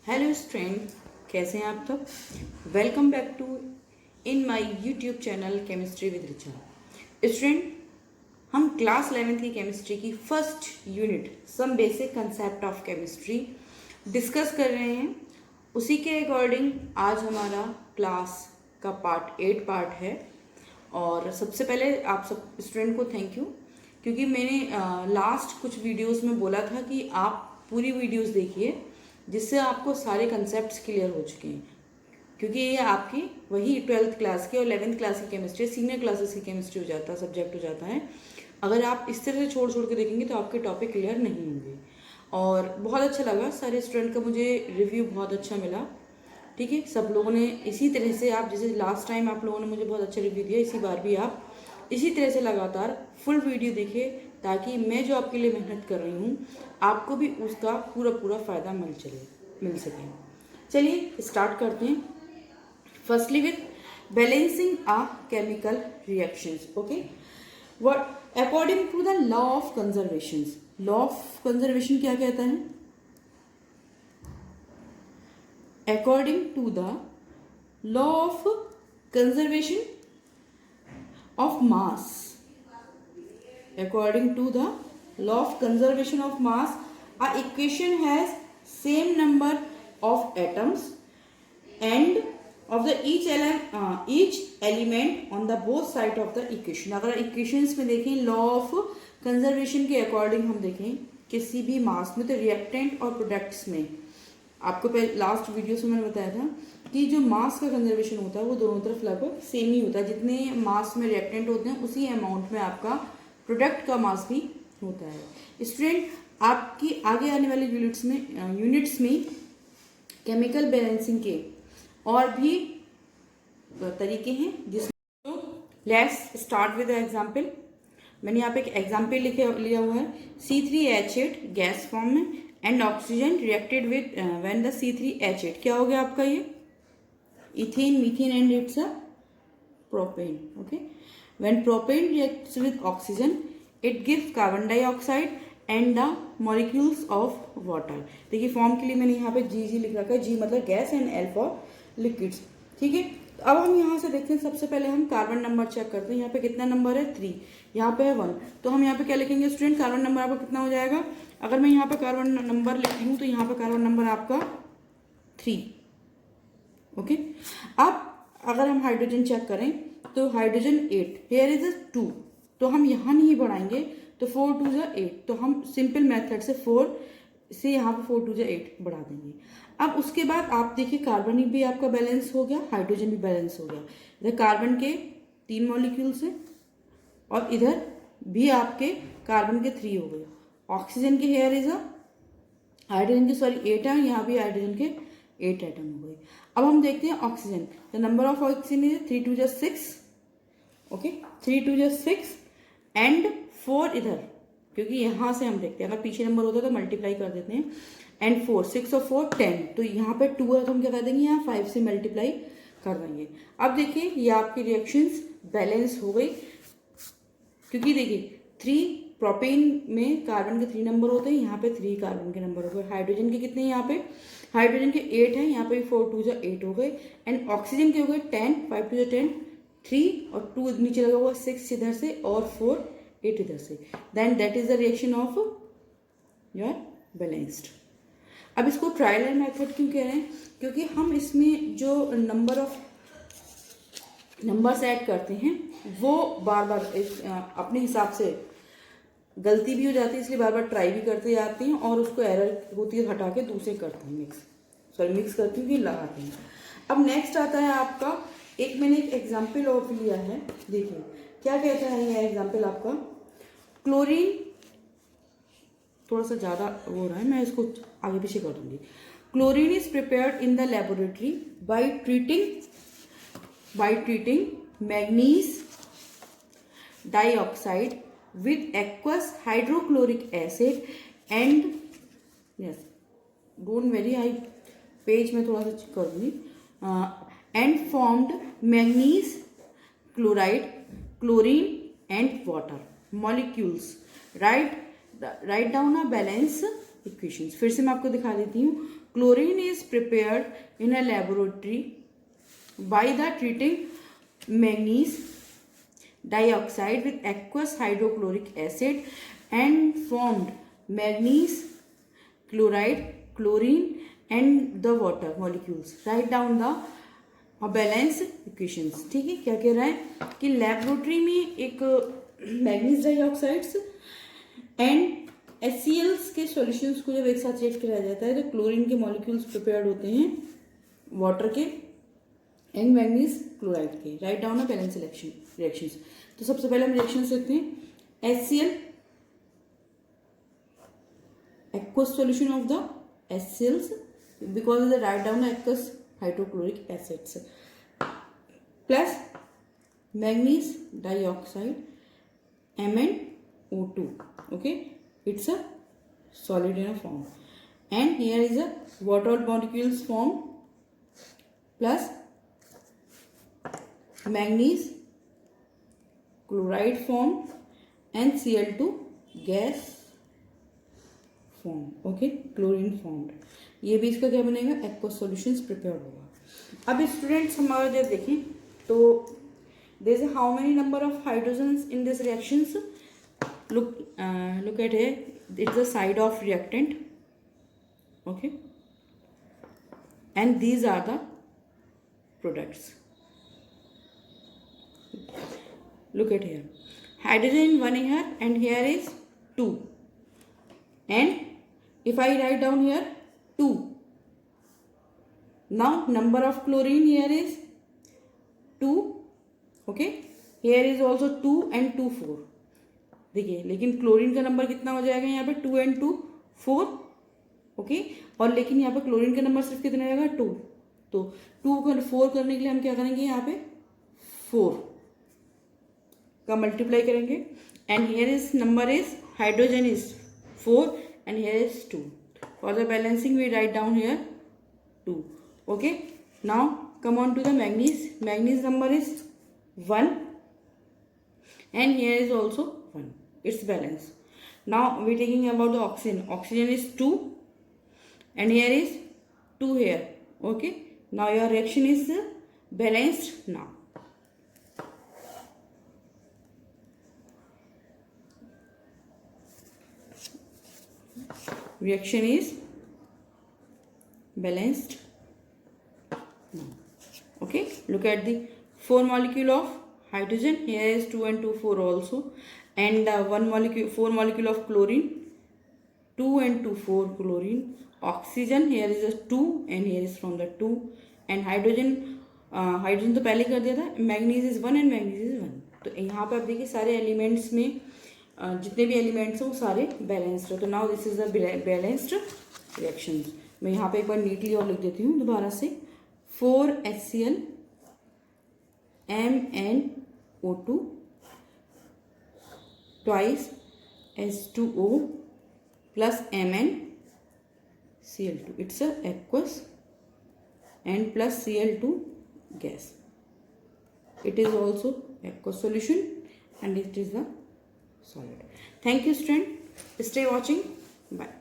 Hello student, कैसे हैं आप सब। Welcome back to in my YouTube channel chemistry with Richa. Student, हम क्लास 11th की केमिस्ट्री की first unit some basic concept of chemistry discuss कर रहे हैं। उसी के अकॉर्डिंग आज हमारा क्लास का पार्ट 8 है। और सबसे पहले आप सब स्टूडेंट को थैंक यू, क्योंकि मैंने लास्ट कुछ वीडियोस में बोला था कि आप पूरी वीडियोस देखिए जिससे आपको सारे कंसेप्ट्स क्लियर हो चुके हैं, क्योंकि ये आपकी वही 12th क्लास की और 11th क्लास की केमिस्ट्री, सीनियर क्लासेस की केमिस्ट्री हो जाता है, सब्जेक्ट हो जाता है। अगर आप इस तरह से छोड़ छोड़ के देखेंगे तो आपके टॉपिक क्लियर नहीं होंगे। और बहुत अच्छा लगा, सारे स्टूडेंट का मुझे रिव्यू बहुत अच्छा मिला। ठीक है, सब लोगों ने इसी तरह से, आप जैसे लास्ट टाइम आप लोगों ने मुझे बहुत अच्छा रिव्यू दिया, इसी बार भी आप इसी तरह से लगातार फुल वीडियो देखिए, ताकि मैं जो आपके लिए मेहनत कर रही हूँ आपको भी उसका पूरा पूरा फ़ायदा मिल सके। चलिए स्टार्ट करते हैं। Firstly with balancing a chemical reactions. Okay, what according to the law of conservation. Law of conservation क्या कहता है? According to the law of conservation of mass, according to the law of conservation of mass, a equation has same number of atoms and of the each element on the both side of the equation। अगर equations में देखें law of conservation के according हम देखें किसी भी मास में, तो रिएक्टेंट और प्रोडक्ट्स में, आपको पहले लास्ट वीडियो में मैंने बताया था कि जो मास का कंजर्वेशन होता है वो दोनों तरफ लगभग सेम ही होता है। जितने मास में रिएक्टेंट होते हैं उसी अमाउंट में आपका प्रोडक्ट का मास भी होता है। स्टूडेंट, आपकी आगे आने वाले यूनिट्स में केमिकल बैलेंसिंग के और भी तरीके हैं, जिसमें लेट्स स्टार्ट विद एग्जाम्पल। मैंने यहाँ पे एक एग्जाम्पल लिया हुआ है। C3H8 गैस फॉर्म में and oxygen reacted with when the C3H8 क्या हो गया आपका, ये ethane, methane and it's a propane. Okay, when propane reacts with oxygen it gives carbon dioxide and the molecules of water. देखिए form के लिए मैंने यहाँ पे जी लिख रखा है। जी मतलब gas and L for liquids. ठीक है, अब हम यहाँ से देखते हैं। सबसे पहले हम कार्बन नंबर चेक करते हैं। यहाँ पे कितना नंबर है? 3, यहाँ पे है 1। तो हम यहाँ पे क्या लिखेंगे स्टूडेंट? कार्बन नंबर आपका कितना हो जाएगा? अगर मैं यहाँ पे कार्बन नंबर लिखती हूँ तो यहाँ पे कार्बन नंबर आपका 3। ओके, अब अगर हम हाइड्रोजन चेक करें तो हाइड्रोजन 8, हेयर इज 2, तो हम यहाँ नहीं बढ़ाएंगे, तो 4 2 जा 8, तो हम सिंपल मेथड से 4 से यहाँ पे 4 2 जा 8 बढ़ा देंगे। अब उसके बाद आप देखिए कार्बन भी आपका बैलेंस हो गया, हाइड्रोजन भी बैलेंस हो गया। इधर कार्बन के 3 मॉलिक्यूल्स हैं और इधर भी आपके कार्बन के 3 हो गए। ऑक्सीजन के हेयर इज हाइड्रोजन के 8 है, यहाँ भी हाइड्रोजन के 8 एटम हो गए। अब हम देखते हैं oxygen. The number of oxygen is 3 2 जा 6। ओके, 3 2 जा 6 एंड 4 इधर, क्योंकि यहाँ से हम देखते हैं, अगर पीछे नंबर होता है तो मल्टीप्लाई कर देते हैं। एंड 4, 6 और 4 10, तो यहाँ पे 2 है तो हम क्या कर देंगे, यहाँ 5 से मल्टीप्लाई कर देंगे। अब देखिए ये आपकी रिएक्शंस बैलेंस हो गई, क्योंकि देखिए 3 प्रोपेन में कार्बन के 3 नंबर होते हैं, यहाँ पे 3 कार्बन के नंबर हो गए। हाइड्रोजन के कितने हैं? यहाँ पे हाइड्रोजन के 8 हैं, यहाँ पे 4 2 जा 8 हो गए। एंड ऑक्सीजन के हो गए 10, 5 2 जा 10, 3 और 2 नीचे लगा हुआ, 6 इधर से और 4 8 इधर से। Then that is the reaction of your balanced. अब इसको ट्रायल एंड मेथड क्यों कह रहे हैं? क्योंकि हम इसमें जो नंबर्स ऐड करते हैं वो बार बार अपने हिसाब से गलती भी हो जाती है, इसलिए बार बार ट्राई भी करते जाते हैं और उसको एरर होती है हटा के दूसरे करते हैं, मिक्स करते हैं, लगाते हैं। अब नेक्स्ट आता है आपका, मैंने एक एग्जाम्पल और लिया है। देखिए क्या कहता है ये एग्जाम्पल आपका। क्लोरीन, थोड़ा सा ज़्यादा हो रहा है, मैं इसको आगे पीछे कर दूंगी। Chlorine is prepared in the laboratory by treating manganese dioxide with aqueous hydrochloric acid and yes, don't very high page में थोड़ा सा कर दूंगी, and formed manganese chloride, chlorine and water molecules। write down a balance equations। फिर से मैं आपको दिखा देती हूँ। Chlorine is prepared in a laboratory by the treating manganese dioxide with aqueous hydrochloric acid and formed manganese chloride, chlorine and the water molecules. Write down the balance equations. ठीक है, क्या कह रहा है कि लेबोरेटरी में एक मैग्नीज डाइऑक्साइड्स एंड HCl's के सॉल्यूशंस को जब एक साथ रिएक्ट कराया जाता है तो क्लोरीन के मॉलिक्यूल्स प्रिपेयर्ड होते हैं वाटर के एंड मैग्नीज क्लोराइड के. Write down a balance reactions. तो सबसे पहले हम रिएक्शंस लिखते हैं. HCl aqueous solution of the HCl's because they write down aqueous hydrochloric acids plus manganese dioxide MnO2. Okay, it's a solid in a form, and here is a water molecules form plus manganese chloride form and Cl2 gas form. Okay, chlorine formed. ये भी इसका क्या बनेगा, aqueous solutions prepare होगा. अब students हमारा जब देखें तो there is how many number of hydrogens in this reactions. Look at here, it's the side of reactant. Okay, and these are the products. Look at here, hydrogen 1 here and here is 2, and if I write down here 2, now number of chlorine here is 2. Okay, here is also 2 and 2 4. देखिए, लेकिन chlorine का number कितना हो जाएगा यहाँ पे 2 and 2 4. Okay, और लेकिन यहाँ पे क्लोरीन का नंबर सिर्फ कितना रहेगा 2. तो 2 को 4 करने के लिए हम क्या करेंगे, यहाँ पे 4 का मल्टीप्लाई करेंगे. And here is number is hydrogen is 4 and here is 2. For the balancing we write down here 2. Okay, now come on to the manganese. Manganese number is 1 and here is also 1. It's balanced. Now we taking about the oxygen. Oxygen is 2 and here is 2 here. Okay, now your reaction is balanced now. Reaction is balanced. Okay, look at the 4 molecule of hydrogen. Here is 2 and 2 4 also, and 1 molecule 4 molecule of chlorine, 2 and 2 4 chlorine. Oxygen here is a 2 and here is from the 2, and hydrogen hydrogen तो पहले कर दिया था. Manganese is 1 and manganese is 1. तो यहाँ पे आप देखिए सारे एलिमेंट्स में जितने भी एलिमेंट्स हैं वो सारे बैलेंस्ड है. तो now this is the balanced reactions. मैं यहाँ पे एक बार नीटली और लिख देती हूँ दोबारा से. 4 HCl MnO2 twice H2O plus MnCl2. It's a aqueous and plus Cl2 gas. It is also aqueous solution and it is the solid. Thank you student. Stay watching. Bye.